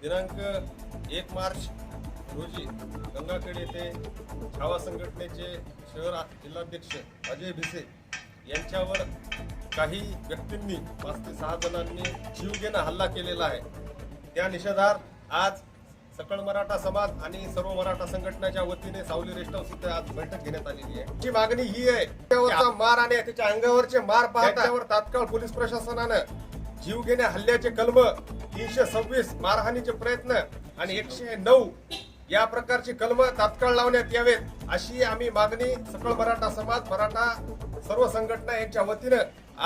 दिनांक 1 मार्च रोजी गंगाखेड येथे छावा संघटनेचे शहर जिल्हाध्यक्ष अजय भिसे यांच्यावर काही व्यक्तींनी 5 ते 6 जणांनी जीवघेणा हल्ला केलेला आहे। त्या निषेधार्थ आज सकळ मराठा समाज आणि सर्व मराठा संघटनेच्या वतीने सावली रेस्ट हाऊस इथे आज बैठक घेण्यात आलेली आहे। ची मागणी ही आहे त्यावरचा मार आणि त्याच्या अंगावरचे मार पाहता त्यावर तात्काळ पोलीस प्रशासनानं जीवघेण्या हल्ल्याचे कलम 326 मारहाणीचे प्रयत्न आणि 109 या प्रकारची कलम तात्काळ लावण्यात यावेत अशी आम्ही मागणी सकळ मराठा समाज मराठा सर्व संघटना यांच्या वतीने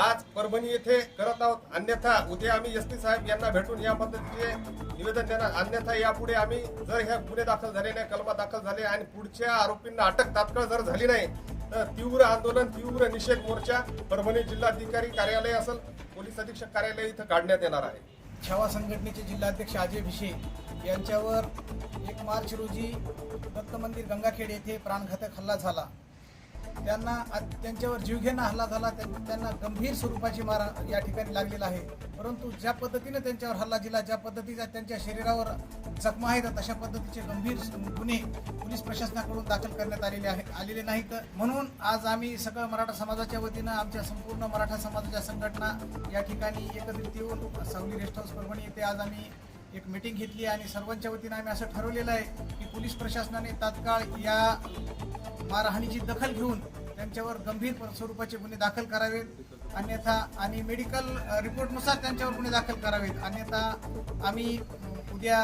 आज परभणी येथे करत आहोत। अन्यथा उद्या आम्ही एसपी साहेब यांना भेटून या पद्धतीचे निवेदन देणार। अन्यथा यापुढे आम्ही जर ह्या गुन्हे दाखल झाले नाही, कलम दाखल झाले आणि पुढच्या आरोपींना अटक तात्काळ जर झाली नाही तर तीव्र आंदोलन, तीव्र निषेध मोर्चा परभणी जिल्हाधिकारी कार्यालय असेल, पोलीस अधीक्षक कार्यालय इथं काढण्यात येणार आहे। छावा संघटनेचे जिल्हाध्यक्ष अजय भिसे यांच्यावर 1 मार्च रोजी दत्त मंदिर गंगाखेड येथे प्राणघातक हल्ला झाला। त्यांच्यावर जीवघेणा हल्ला झाला। त्यांना गंभीर स्वरूपाची मार या ठिकाणी लागलेला आहे। परंतु ज्या पद्धतीने त्यांच्यावर हल्ला झाला, ज्या पद्धतीचा त्यांच्या शरीरावर जखमा आहेत, तशा पद्धतीचे गंभीर गुन्हे पोलीस प्रशासनाकडून दाखल करण्यात आलेले नाहीत। म्हणून आज आम्ही सकळ मराठा समाजाच्या वतीनं आमच्या संपूर्ण मराठा समाजाच्या संघटना या ठिकाणी एकत्रित येऊन सावली रेस्ट हाऊस परभणी येथे आज आम्ही एक मीटिंग घेतली आणि सर्वांच्या वतीनं आम्ही असं ठरवलेलं आहे की पोलीस प्रशासनाने तात्काळ या मारहाणीची दखल घेऊन त्यांच्यावर गंभीर स्वरूपाचे गुन्हे दाखल करावेत, अन्यथा आणि मेडिकल रिपोर्टनुसार त्यांच्यावर गुन्हे दाखल करावेत। अन्यथा आम्ही उद्या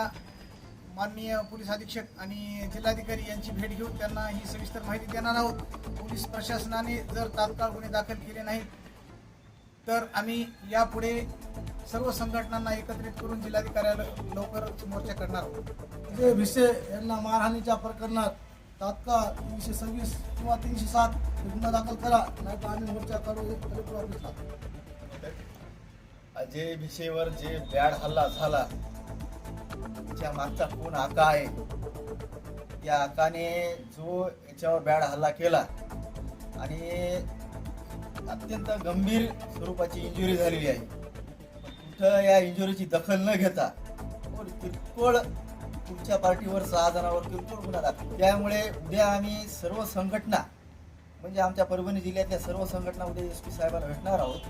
माननीय पोलीस अधीक्षक आणि जिल्हाधिकारी यांची भेट घेऊन त्यांना ही सविस्तर माहिती देणार आहोत। पोलीस प्रशासनाने जर तात्काळ गुन्हे दाखल केले नाहीत तर आम्ही यापुढे सर्व संघटनांना एकत्रित करून जिल्हाधिकाऱ्याला लवकरच मोर्चा करणार आहोत। अजय भिसे यांना मारहाणीच्या प्रकरणात तात्काळ 326 किंवा 307 गुन्हा दाखल करा, नाही तर आम्ही मोर्चा काढू कलेक्टर ऑफिसला। अजय भिसेवर जे बॅड हल्ला झाला त्याच्या मागचा कोण आका आहे, त्या आकाने जो याच्यावर बॅड हल्ला केला आणि अत्यंत गंभीर स्वरूपाची इंजुरी झालेली आहे, कुठं या इंजुरीची दखल न घेता किरकोळ पुढच्या पार्टीवर 6 जणांवर किरकोळ गुन्हा दाखल। त्यामुळे उद्या आम्ही सर्व संघटना म्हणजे आमच्या परभणी जिल्ह्यातल्या सर्व संघटना उद्या एसपी साहेबांना भेटणार आहोत।